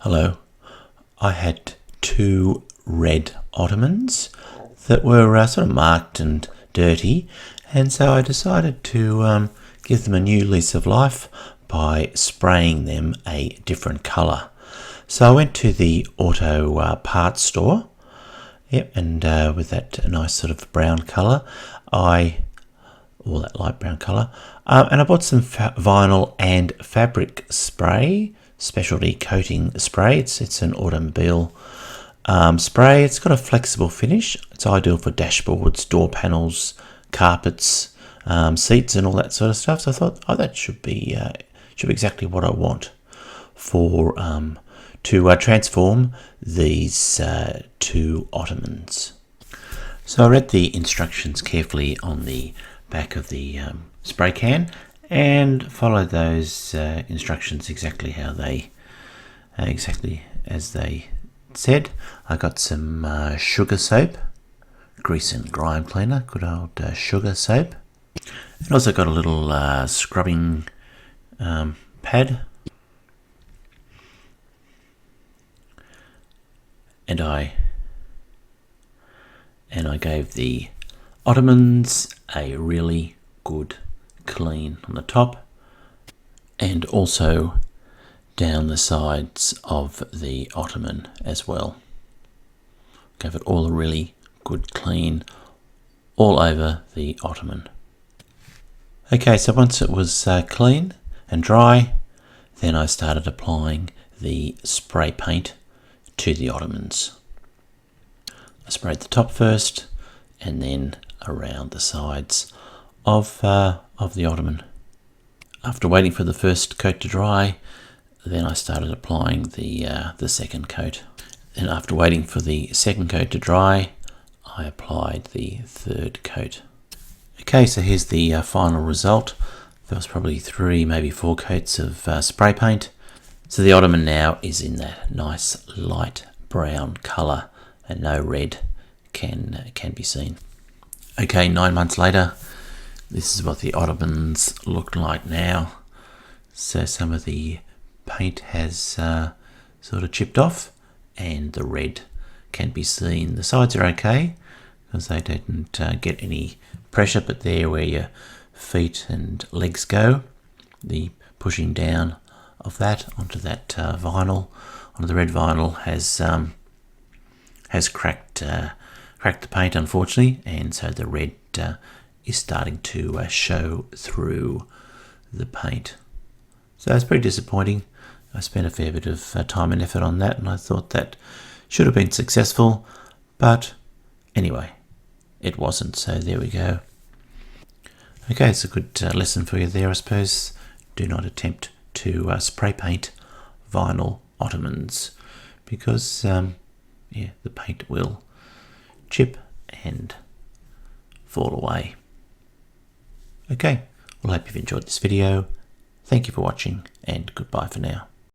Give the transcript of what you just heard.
Hello. I had two red ottomans that were sort of marked and dirty, and so I decided to give them a new lease of life by spraying them a different colour. So I went to the auto parts store, and with that nice sort of brown colour, or that light brown colour, and I bought some vinyl and fabric spray, specialty coating spray. It's an automobile spray. It's got a flexible finish. It's ideal for dashboards, door panels, carpets, seats, and all that sort of stuff. So I thought, oh, that should be exactly what I want for to transform these two ottomans. So I read the instructions carefully on the back of the spray can and followed those instructions exactly as they said. I got some sugar soap, grease and grime cleaner, good old sugar soap, and also got a little scrubbing pad, and I gave the ottomans a really good clean on the top and also down the sides of the ottoman as well. Gave it all a really good clean all over the ottoman. Okay, so once it was clean and dry, then I started applying the spray paint to the ottomans. I sprayed the top first and then around the sides of the ottoman. After waiting for the first coat to dry, then I started applying the second coat. And after waiting for the second coat to dry, I applied the third coat. Okay, so here's the final result. There was probably 3, maybe 4 coats of spray paint. So the ottoman now is in that nice light brown colour, and no red can be seen. Okay, 9 months later, this is what the ottomans look like now. So some of the paint has sort of chipped off and the red can be seen. The sides are okay because they didn't get any pressure, but there where your feet and legs go, the pushing down of that onto that vinyl, onto the red vinyl, has cracked the paint, unfortunately, and so the red is starting to show through the paint. So it's pretty disappointing. I spent a fair bit of time and effort on that, and I thought that should have been successful, but anyway, it wasn't, so there we go. Okay, it's a good lesson for you there, I suppose. Do not attempt to spray paint vinyl ottomans because the paint will chip and fall away. Okay, well, I hope you've enjoyed this video. Thank you for watching, and goodbye for now.